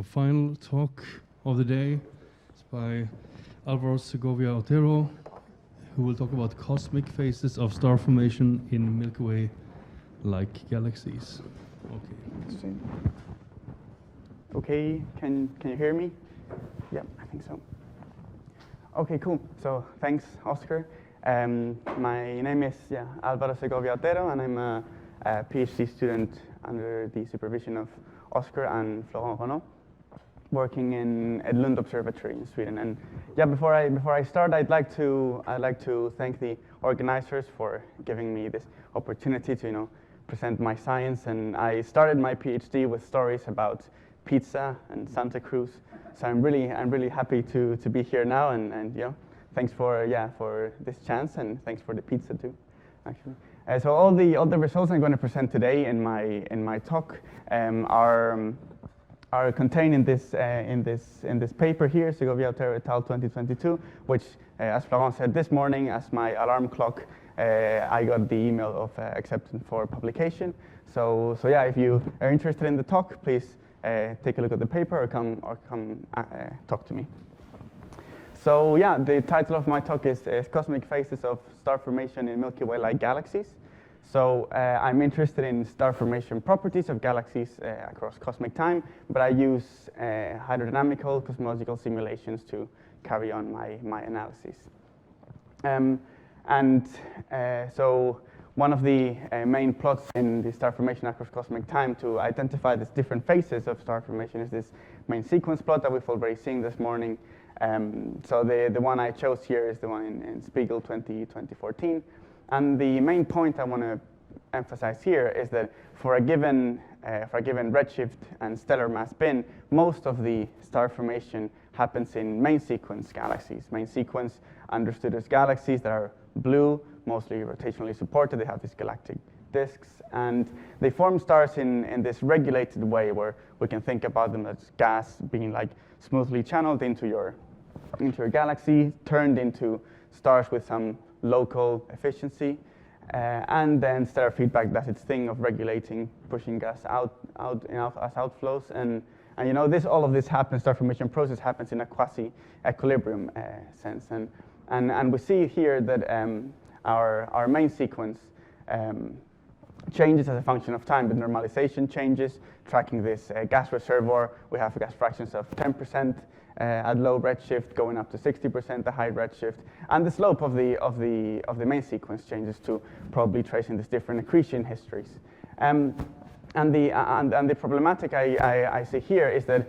Our final talk of the day is by Álvaro Segovia Otero, who will talk about cosmic phases of star formation in Milky Way-like galaxies. Okay. Okay, can you hear me? Yeah, I think so. Okay, cool. So thanks, Oscar. My name is Álvaro Segovia Otero, and I'm a PhD student under the supervision of Oscar and Florent Renaud, working at Lund Observatory in Sweden. And before I start, I'd like to thank the organizers for giving me this opportunity to present my science. And I started my PhD with stories about pizza and Santa Cruz. So I'm really happy to be here now, and thanks for this chance, and thanks for the pizza too, actually. So all the results I'm going to present today in my talk are contained in this paper here, Segovia Otero et al. 2022, which, as Florent said this morning, as my alarm clock, I got the email of acceptance for publication. So if you are interested in the talk, please take a look at the paper or come talk to me. So the title of my talk is Cosmic Phases of Star Formation in Milky Way-like Galaxies. So I'm interested in star formation properties of galaxies across cosmic time, but I use hydrodynamical cosmological simulations to carry on my analysis. So one of the main plots in the star formation across cosmic time to identify these different phases of star formation is this main sequence plot that we've already seen this morning. So the one I chose here is the one in Spiegel 2014. And the main point I want to emphasize here is that for a given redshift and stellar mass bin, most of the star formation happens in main sequence galaxies. Main sequence understood as galaxies that are blue, mostly rotationally supported. They have these galactic disks, and they form stars in this regulated way where we can think about them as gas being like smoothly channeled into your galaxy, turned into stars with some local efficiency, and then stellar feedback does its thing of regulating, pushing gas out as outflows, and all of this happens. Star formation process happens in a quasi-equilibrium sense, and we see here that our main sequence changes as a function of time. The normalization changes, tracking this gas reservoir. We have gas fractions of 10%. At low redshift, going up to 60% at high redshift, and the slope of the main sequence changes to probably tracing these different accretion histories. And the problematic I see here is that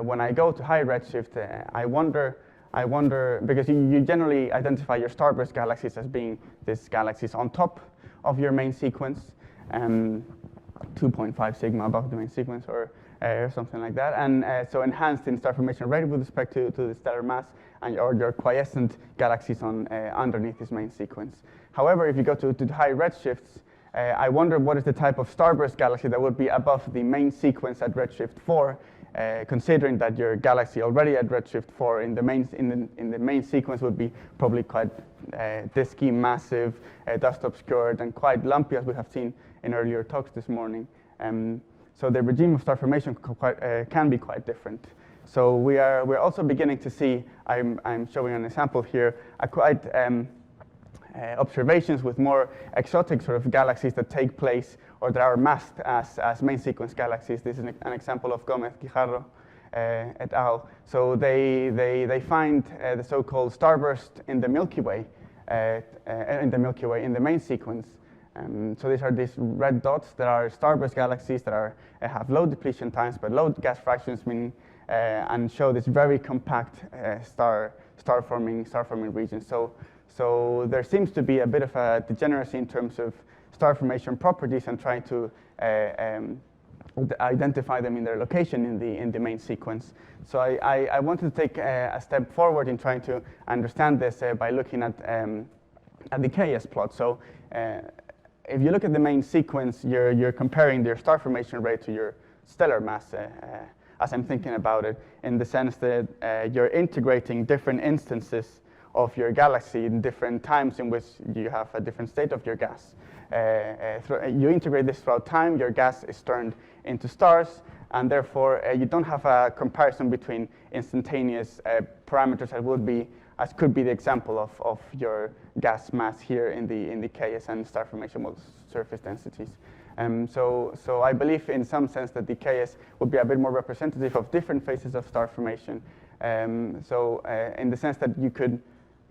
when I go to high redshift, I wonder because you generally identify your starburst galaxies as being these galaxies on top of your main sequence, 2.5 sigma above the main sequence, or something like that, and so enhanced in star formation rate with respect to the stellar mass, or your quiescent galaxies on underneath this main sequence. However, if you go to high redshifts, I wonder what is the type of starburst galaxy that would be above the main sequence at redshift 4, considering that your galaxy already at redshift 4 in the main sequence would be probably quite disky, massive, dust obscured, and quite lumpy, as we have seen in earlier talks this morning. So the regime of star formation can be quite different. So we're also beginning to see, I'm showing an example here, observations with more exotic sort of galaxies that take place or that are masked as main sequence galaxies. This is an example of Gomez Guijarro et al. So they find the so-called starburst in the Milky Way, in the main sequence. So these are these red dots that are starburst galaxies that have low depletion times but low gas fractions, meaning and show this very compact star forming region. So there seems to be a bit of a degeneracy in terms of star formation properties and trying to identify them in their location in the main sequence. So I wanted to take a step forward in trying to understand this by looking at the KS plot. So if you look at the main sequence, you're comparing your star formation rate to your stellar mass, as I'm thinking about it, in the sense that you're integrating different instances of your galaxy in different times in which you have a different state of your gas. You integrate this throughout time, your gas is turned into stars, and therefore you don't have a comparison between instantaneous parameters that would be, as could be the example of your gas mass here in the KS star formation model surface densities. So I believe in some sense that the KS would be a bit more representative of different phases of star formation. In the sense that you could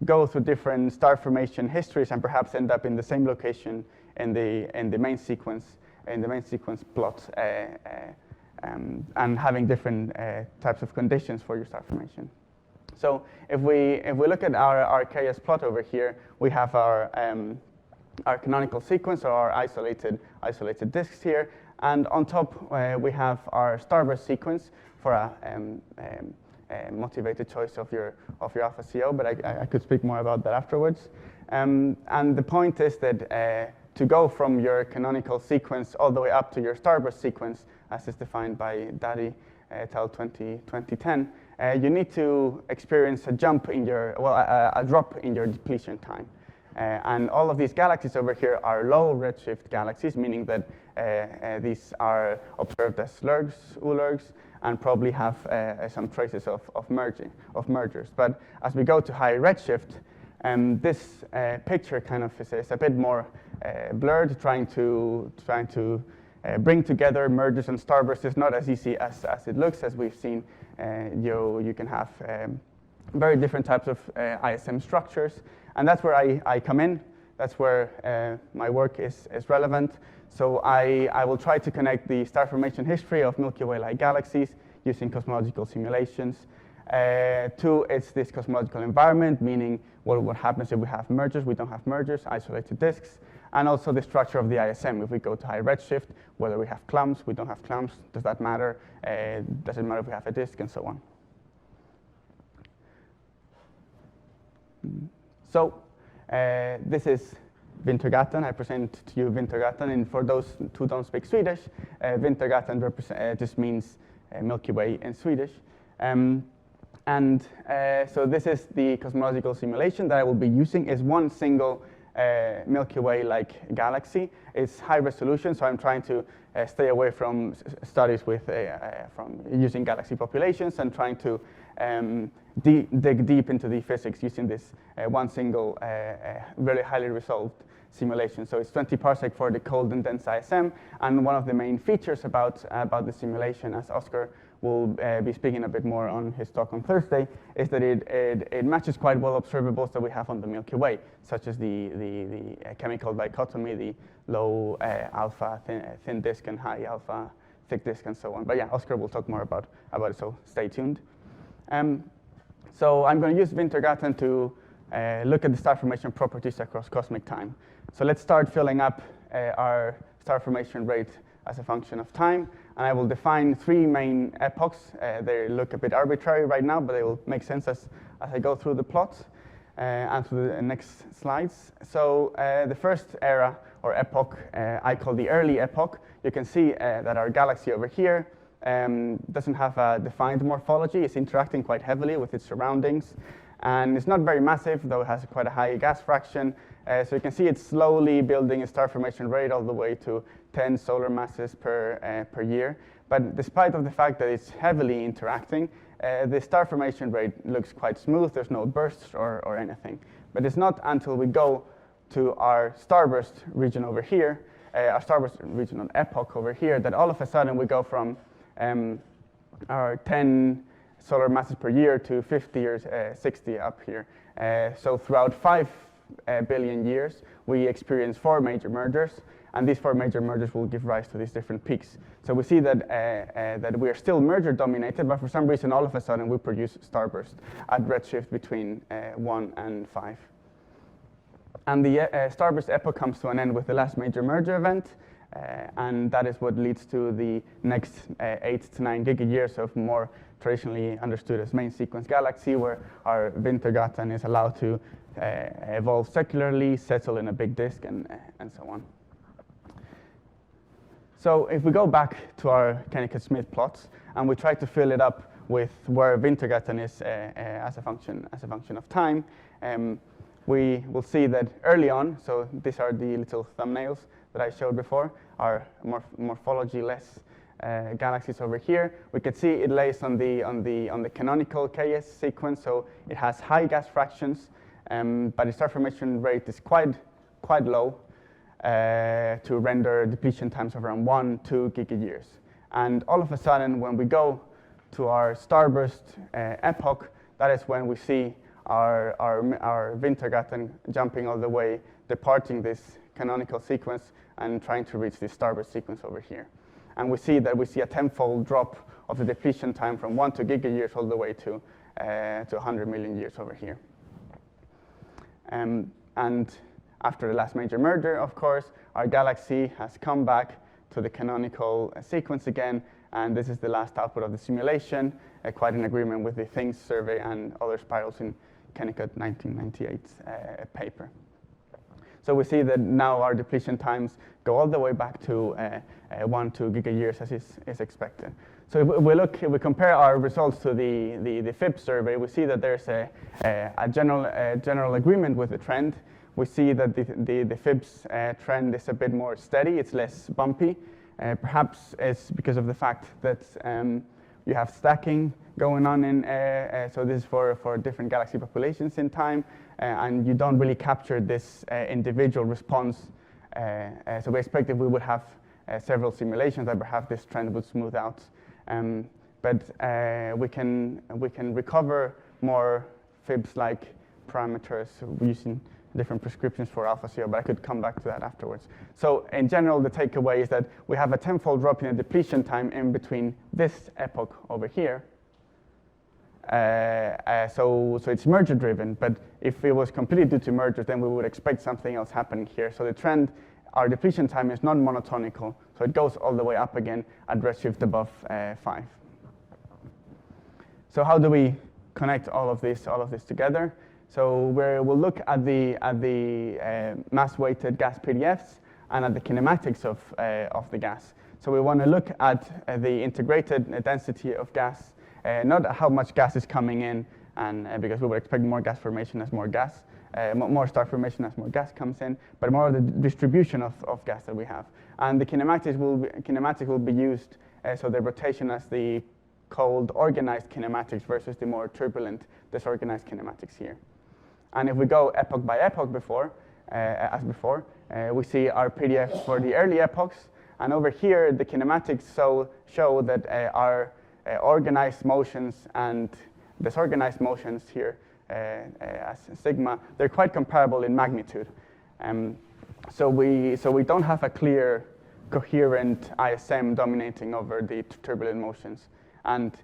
go through different star formation histories and perhaps end up in the same location in the main sequence plot, and having different types of conditions for your star formation. So if we look at our KS plot over here, we have our canonical sequence, or our isolated disks here, and on top we have our starburst sequence for a motivated choice of your alpha CO, but I could speak more about that afterwards. And the point is that to go from your canonical sequence all the way up to your starburst sequence, as is defined by Daddy et al. 2010, you need to experience a jump in your, a drop in your depletion time. And all of these galaxies over here are low redshift galaxies, meaning that these are observed as slurgs, ULERGs, and probably have some traces of mergers. But as we go to high redshift, this picture kind of is a bit more blurred. Trying to bring together mergers and starbursts is not as easy as it looks. As we've seen, you can have very different types of ISM structures, and that's where I come in. That's where my work is relevant. So I will try to connect the star formation history of Milky Way-like galaxies using cosmological simulations to this cosmological environment, meaning what happens if we have mergers, we don't have mergers, isolated disks, and also the structure of the ISM. If we go to high redshift, whether we have clumps, we don't have clumps, does that matter? Does it matter if we have a disk, and so on. So this is Wintergatan. I present to you Wintergatan, and for those who don't speak Swedish, Wintergatan just means Milky Way in Swedish. So this is the cosmological simulation that I will be using. Is one single Milky Way-like galaxy. It's high resolution, so I'm trying to stay away from studies with from using galaxy populations, and trying to dig deep into the physics using this one single really highly resolved simulation. So it's 20 parsec for the cold and dense ISM, and one of the main features about the simulation, as Oscar will be speaking a bit more on his talk on Thursday, is that it matches quite well observables that we have on the Milky Way, such as the chemical dichotomy, the low alpha thin disk and high alpha thick disk, and so on. But yeah, Oscar will talk more about it, so stay tuned. So I'm going to use Wintergatan to look at the star formation properties across cosmic time. So let's start filling up our star formation rate as a function of time, and I will define three main epochs. They look a bit arbitrary right now, but they will make sense as I go through the plot and through the next slides. So the first era or epoch I call the early epoch. You can see that our galaxy over here doesn't have a defined morphology. It's interacting quite heavily with its surroundings, and it's not very massive, though it has quite a high gas fraction. So you can see it's slowly building a star formation rate all the way to 10 solar masses per year. But despite of the fact that it's heavily interacting, the star formation rate looks quite smooth. There's no bursts or anything. But it's not until we go to our starburst region over here, our starburst region on epoch over here, that all of a sudden we go from our 10 solar masses per year to 50 or 60 up here. So throughout 5 billion years, we experience 4 major mergers, and these 4 major mergers will give rise to these different peaks. So we see that that we are still merger dominated, but for some reason, all of a sudden, we produce starburst at redshift between 1 and 5. And the starburst epoch comes to an end with the last major merger event, and that is what leads to the next 8 to 9 gigayears of more traditionally understood as main sequence galaxy, where our Wintergatan is allowed to evolve secularly, settle in a big disk, and so on. So if we go back to our Kennigan-Smith plots and we try to fill it up with where Wintergatan is as a function of time, we will see that early on, so these are the little thumbnails that I showed before, are morphology less galaxies over here. We can see it lays on the canonical KS sequence, so it has high gas fractions, but the star formation rate is quite low to render depletion times of around 1-2 gigayears. And all of a sudden, when we go to our starburst epoch, that is when we see our Wintergatan jumping all the way, departing this canonical sequence and trying to reach this starburst sequence over here. And we see a tenfold drop of the depletion time from 1 to gigayears all the way to 100 million years over here. And after the last major merger, of course, our galaxy has come back to the canonical sequence again, and this is the last output of the simulation, quite in agreement with the Things survey and other spirals in Kennicott 1998 paper. So we see that now our depletion times go all the way back to 1-2 gigayears as is expected. So if we compare our results to the FIB survey, we see that there's a general agreement with the trend. We see that the FIB's trend is a bit more steady, it's less bumpy. Perhaps it's because of the fact that you have stacking going on so this is for different galaxy populations in time, and you don't really capture this individual response. So we expected we would have several simulations that perhaps this trend would smooth out. But we can recover more FIBs-like parameters using different prescriptions for alpha zero, but I could come back to that afterwards. So in general, the takeaway is that we have a tenfold drop in the depletion time in between this epoch over here. So it's merger driven, but if it was completely due to mergers, then we would expect something else happening here. So the trend, our depletion time is not monotonical, so it goes all the way up again at redshift above 5. So how do we connect all of this together? So we'll look at the mass-weighted gas PDFs and at the kinematics of the gas. So we want to look at the integrated density of gas, not how much gas is coming in, and because we would expect more gas formation as more star formation as more gas comes in, but more of the distribution of gas that we have. And the kinematics will be used, so the rotation as the cold organized kinematics versus the more turbulent disorganized kinematics here. And if we go epoch by epoch as before, we see our PDF for the early epochs. And over here, the kinematics show that our organized motions and disorganized motions here as sigma, they're quite comparable in magnitude. So we don't have a clear, coherent ISM dominating over the turbulent motions. And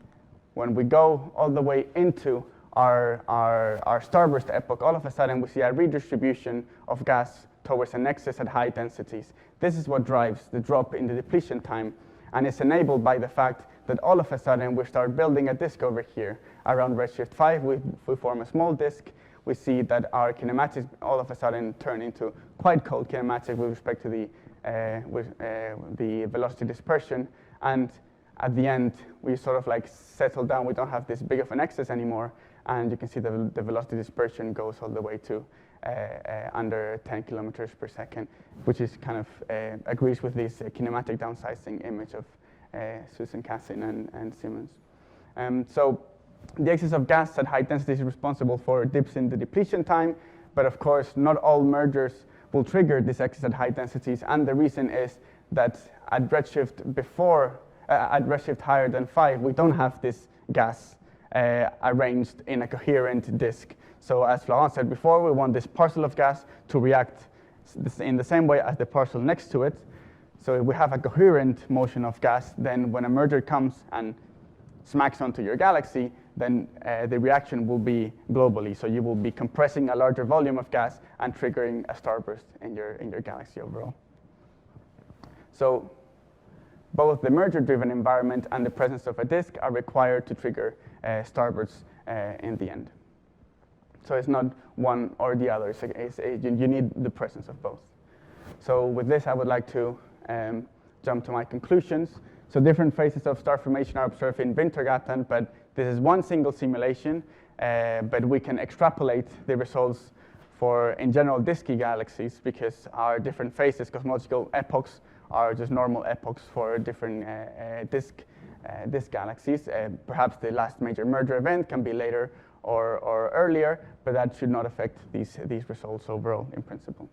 when we go all the way into our starburst epoch, all of a sudden we see a redistribution of gas towards an excess at high densities. This is what drives the drop in the depletion time, and it's enabled by the fact that all of a sudden we start building a disk over here. Around redshift 5, we form a small disk. We see that our kinematics all of a sudden turn into quite cold kinematics with respect to the velocity dispersion, and at the end we sort of like settle down. We don't have this big of an excess anymore, and you can see the velocity dispersion goes all the way to under 10 kilometers per second, which is kind of agrees with this kinematic downsizing image of Susan Cassin and Simmons. So the excess of gas at high density is responsible for dips in the depletion time, but of course not all mergers will trigger this excess at high densities, and the reason is that at redshift higher than 5, we don't have this gas arranged in a coherent disk. So as Florent said before, we want this parcel of gas to react in the same way as the parcel next to it. So if we have a coherent motion of gas, then when a merger comes and smacks onto your galaxy, then the reaction will be globally. So you will be compressing a larger volume of gas and triggering a starburst in your galaxy overall. So both the merger-driven environment and the presence of a disk are required to trigger starbursts in the end. So it's not one or the other. You need the presence of both. So with this, I would like to jump to my conclusions. So different phases of star formation are observed in Wintergatan, but this is one single simulation, but we can extrapolate the results for, in general, disky galaxies, because our different phases, cosmological epochs, are just normal epochs for different disk galaxies. Perhaps the last major merger event can be later or earlier, but that should not affect these results overall in principle.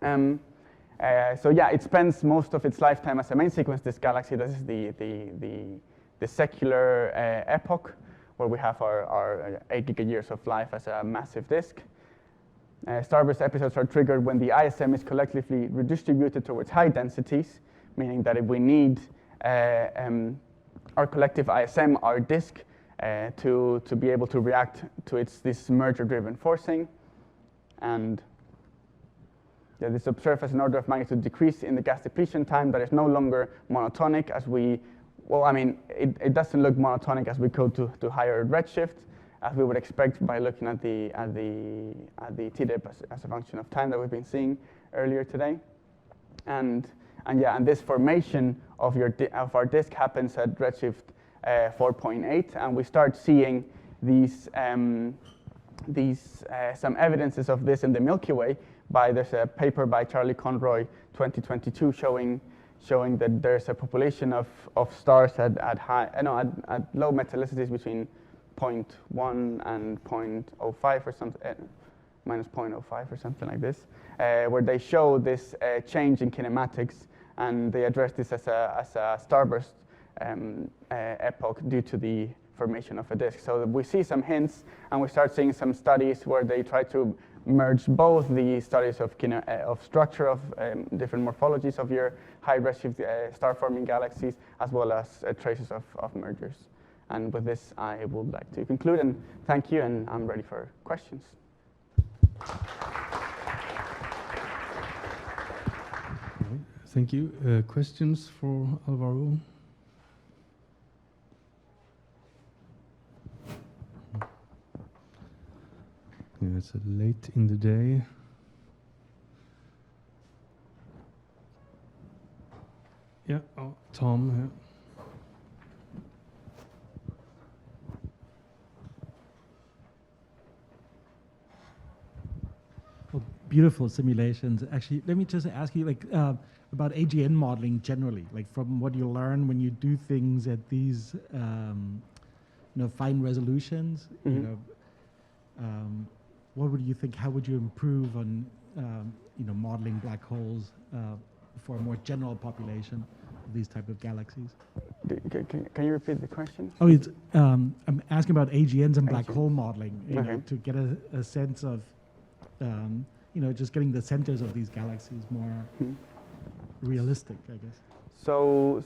So yeah, it spends most of its lifetime as a main sequence disk galaxy. This is the secular epoch, where we have our 8 gigayears of life as a massive disk. Starburst episodes are triggered when the ISM is collectively redistributed towards high densities, meaning that if we need our collective ISM, our disk, to be able to react to this merger-driven forcing. And yeah, this observed as an order of magnitude decrease in the gas depletion time that is no longer monotonic as we, well, I mean, it doesn't look monotonic as we go to higher redshift, as we would expect by looking at the TDIP as a function of time that we've been seeing earlier today. And this formation of our disk happens at redshift 4.8, and we start seeing some evidences of this in the Milky Way. There's a paper by Charlie Conroy, 2022, showing that there's a population of stars at low metallicities between 0.1 and 0.05 or something, minus 0.05 or something like this, where they show this change in kinematics, and they address this as a starburst epoch due to the formation of a disk. So we see some hints, and we start seeing some studies where they try to merge both the studies of structure of different morphologies of your high redshift star-forming galaxies, as well as traces of mergers. And with this, I would like to conclude and thank you, and I'm ready for questions. Thank you. Questions for Álvaro? Yeah, it's late in the day. Yeah, Tom. Yeah. Well, beautiful simulations. Actually, let me just ask you, about AGN modeling generally, from what you learn when you do things at these, fine resolutions. Mm-hmm. What would you think? How would you improve on, modeling black holes for a more general population of these type of galaxies? Can you repeat the question? Oh, I'm asking about AGNs and black hole modeling. To get a sense of, just getting the centers of these galaxies more realistic, I guess. So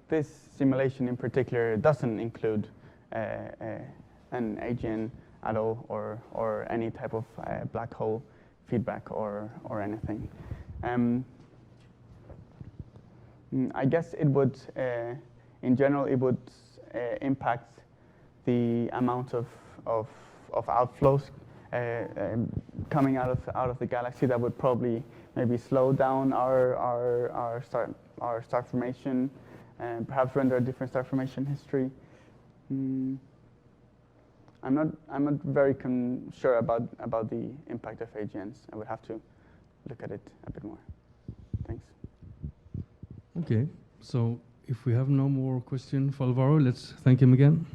this simulation in particular doesn't include an AGN at all, or any type of black hole feedback or anything. I guess it would, in general, it would impact the amount of outflows coming out of the galaxy. That would probably maybe slow down our star formation, and perhaps render a different star formation history. I'm not very sure about the impact of AGNs. I would have to look at it a bit more. Thanks. Okay, so if we have no more questions for Álvaro, let's thank him again.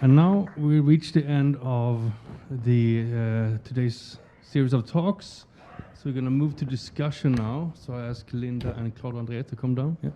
And now we reach the end of the today's series of talks. So we're going to move to discussion now. So I ask Linda and Claude André to come down. Yeah.